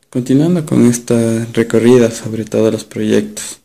Continuando con esta recorrida sobre todos los proyectos,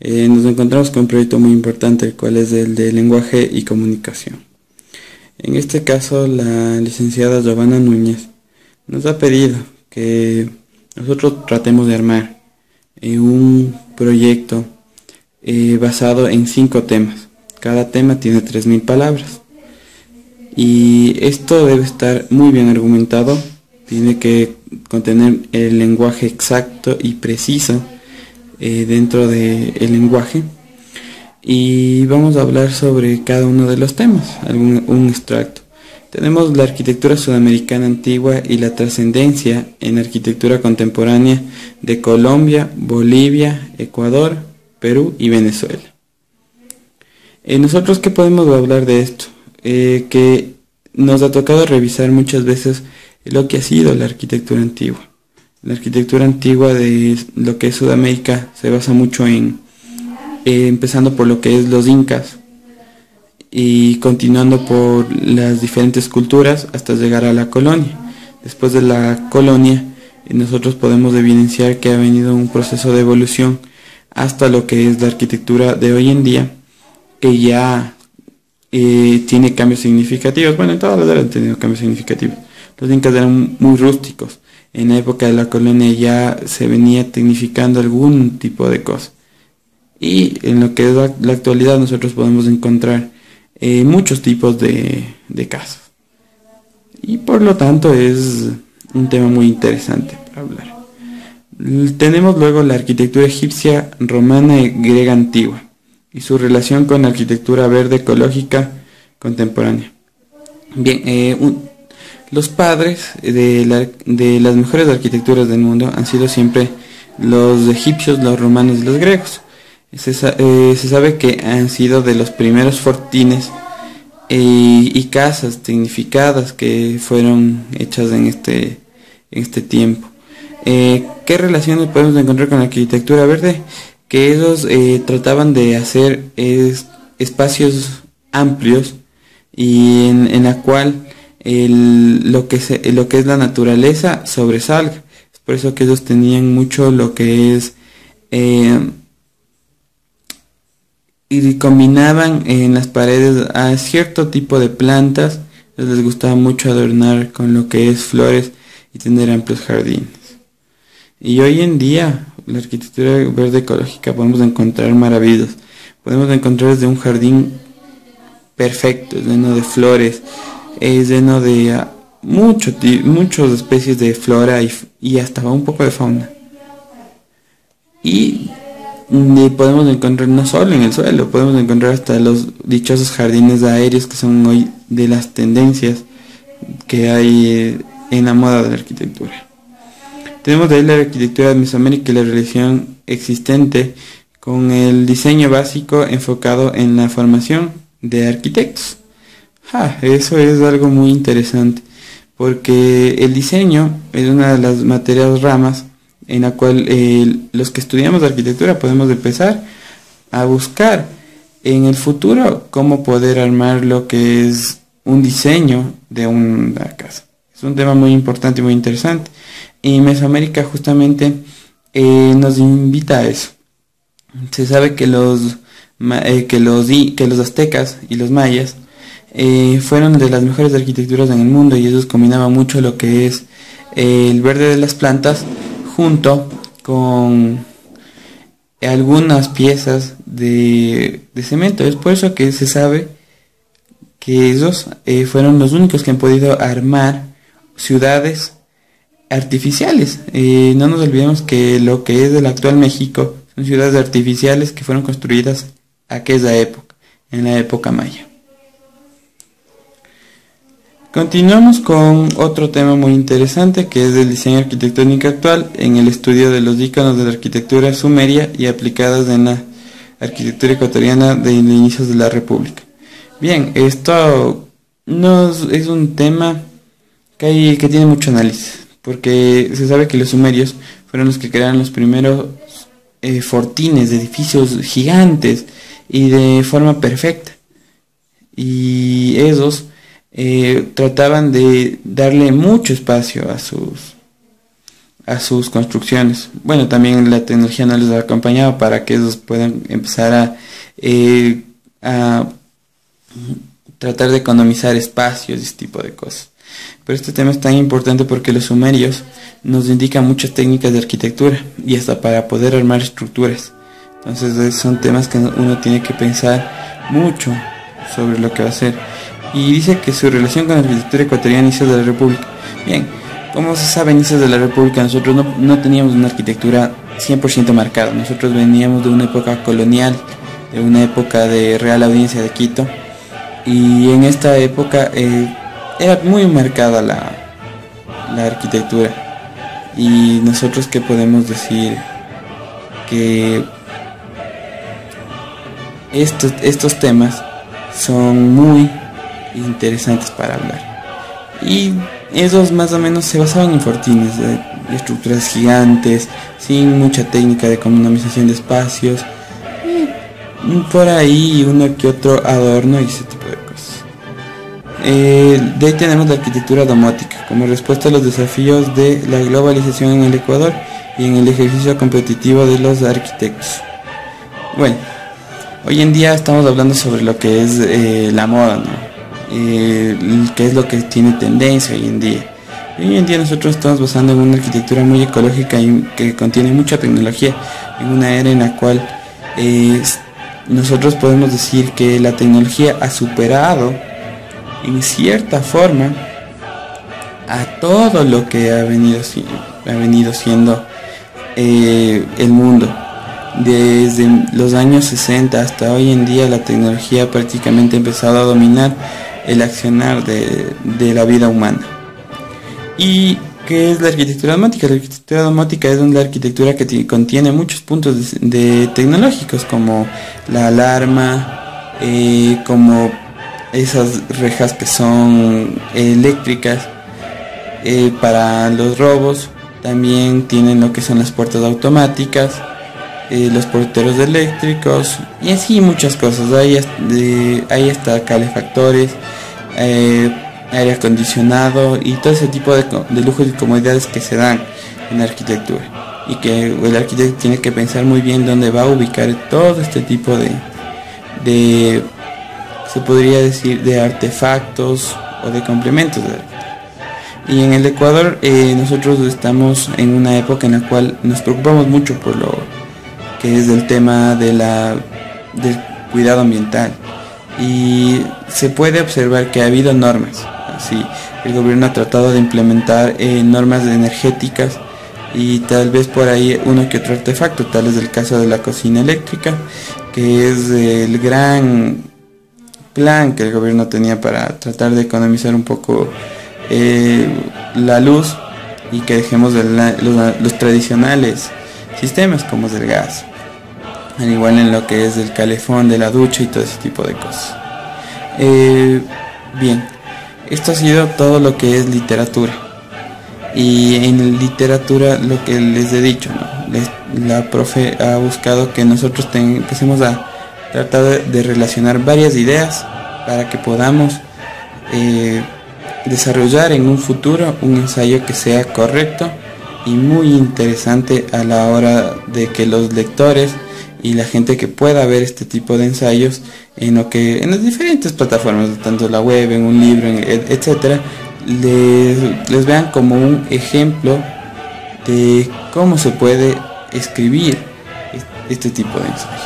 nos encontramos con un proyecto muy importante, el cual es el de lenguaje y comunicación. En este caso, la licenciada Giovanna Núñez nos ha pedido que nosotros tratemos de armar un proyecto basado en 5 temas. Cada tema tiene 3000 palabras y esto debe estar muy bien argumentado. Tiene que contener el lenguaje exacto y preciso dentro del lenguaje, y vamos a hablar sobre cada uno de los temas, un extracto. Tenemos la arquitectura sudamericana antigua y la trascendencia en la arquitectura contemporánea de Colombia, Bolivia, Ecuador, Perú y Venezuela. ¿Nosotros qué podemos hablar de esto? Que nos ha tocado revisar muchas veces lo que ha sido la arquitectura antigua. La arquitectura antigua de lo que es Sudamérica se basa mucho en, empezando por lo que es los incas y continuando por las diferentes culturas hasta llegar a la colonia. Después de la colonia, nosotros podemos evidenciar que ha venido un proceso de evolución hasta lo que es la arquitectura de hoy en día, que ya tiene cambios significativos. Bueno, en todas las eras han tenido cambios significativos. Los incas eran muy rústicos. En la época de la colonia ya se venía tecnificando algún tipo de cosa. Y en lo que es la actualidad nosotros podemos encontrar muchos tipos de casas. Y por lo tanto es un tema muy interesante para hablar. Tenemos luego la arquitectura egipcia, romana y griega antigua y su relación con la arquitectura verde ecológica contemporánea. Bien, los padres de las mejores arquitecturas del mundo han sido siempre los egipcios, los romanos y los griegos. Se sabe que han sido de los primeros fortines y casas tecnificadas que fueron hechas en este tiempo. ¿Qué relaciones podemos encontrar con la arquitectura verde? Que ellos trataban de hacer espacios amplios y en la cual lo que es la naturaleza sobresalga. Es por eso que ellos tenían mucho lo que es y combinaban en las paredes a cierto tipo de plantas. Les gustaba mucho adornar con lo que es flores y tener amplios jardines. Y hoy en día la arquitectura verde ecológica podemos encontrar maravillas. Podemos encontrar desde un jardín perfecto, lleno de flores, lleno de muchas especies de flora y hasta un poco de fauna. Y podemos encontrar no solo en el suelo, podemos encontrar hasta los dichosos jardines aéreos, que son hoy de las tendencias que hay en la moda de la arquitectura. Tenemos de ahí la arquitectura de Mesoamérica y la relación existente con el diseño básico enfocado en la formación de arquitectos. Eso es algo muy interesante, porque el diseño es una de las materias ramas en la cual los que estudiamos arquitectura podemos empezar a buscar en el futuro cómo poder armar lo que es un diseño de una casa. Es un tema muy importante y muy interesante, y Mesoamérica justamente nos invita a eso. Se sabe que los aztecas y los mayas fueron de las mejores arquitecturas en el mundo, y ellos combinaban mucho lo que es el verde de las plantas junto con algunas piezas de cemento. Es por eso que se sabe que ellos fueron los únicos que han podido armar ciudades artificiales. No nos olvidemos que lo que es del actual México son ciudades artificiales que fueron construidas aquella época, en la época maya. Continuamos con otro tema muy interesante, que es el diseño arquitectónico actual en el estudio de los íconos de la arquitectura sumeria y aplicadas en la arquitectura ecuatoriana de inicios de la República. Bien, esto es un tema que tiene mucho análisis, porque se sabe que los sumerios fueron los que crearon los primeros fortines, edificios gigantes y de forma perfecta, y esos trataban de darle mucho espacio a sus construcciones. Bueno, también la tecnología no les ha acompañado para que ellos puedan empezar a tratar de economizar espacios y ese tipo de cosas. Pero este tema es tan importante porque los sumerios nos indican muchas técnicas de arquitectura y hasta para poder armar estructuras. Entonces son temas que uno tiene que pensar mucho sobre lo que va a hacer. Y dice que su relación con la arquitectura ecuatoriana inicia de la República. Bien, como se sabe, inicios de la República nosotros no teníamos una arquitectura 100% marcada. Nosotros veníamos de una época colonial, de una época de Real Audiencia de Quito. Y en esta época era muy marcada la arquitectura. Y nosotros, ¿qué podemos decir? Que estos temas son muy interesantes para hablar. Y esos más o menos se basaban en fortines, de estructuras gigantes, sin mucha técnica de economización de espacios, y por ahí uno que otro adorno y ese tipo de cosas. De ahí tenemos la arquitectura domótica, como respuesta a los desafíos de la globalización en el Ecuador y en el ejercicio competitivo de los arquitectos. Bueno, hoy en día estamos hablando sobre lo que es la moda, ¿no? Que es lo que tiene tendencia hoy en día. Y hoy en día nosotros estamos basando en una arquitectura muy ecológica y que contiene mucha tecnología, en una era en la cual nosotros podemos decir que la tecnología ha superado en cierta forma a todo lo que ha venido siendo el mundo. Desde los años 60 hasta hoy en día la tecnología prácticamente ha empezado a dominar el accionar de la vida humana. ¿Y qué es la arquitectura domótica? La arquitectura domótica es una arquitectura que contiene muchos puntos de tecnológicos, como la alarma, como esas rejas que son eléctricas para los robos. También tienen lo que son las puertas automáticas, los porteros eléctricos y así muchas cosas. Ahí está calefactores, aire acondicionado y todo ese tipo de lujos y comodidades que se dan en la arquitectura, y que el arquitecto tiene que pensar muy bien dónde va a ubicar todo este tipo de se podría decir, de artefactos o de complementos de arquitectura. Y en el Ecuador nosotros estamos en una época en la cual nos preocupamos mucho por lo que es el tema del cuidado ambiental, y se puede observar que ha habido normas. Así, el gobierno ha tratado de implementar normas energéticas y tal vez por ahí uno que otro artefacto. Tal es el caso de la cocina eléctrica, que es el gran plan que el gobierno tenía para tratar de economizar un poco la luz, y que dejemos los tradicionales sistemas como es el gas, al igual en lo que es el calefón de la ducha y todo ese tipo de cosas. Bien, esto ha sido todo lo que es literatura. Y en literatura, lo que les he dicho, ¿no? La profe ha buscado que nosotros empecemos a tratar de relacionar varias ideas para que podamos desarrollar en un futuro un ensayo que sea correcto y muy interesante a la hora de que los lectores y la gente que pueda ver este tipo de ensayos en las diferentes plataformas, tanto la web, en un libro, etcétera, les vean como un ejemplo de cómo se puede escribir este tipo de ensayos.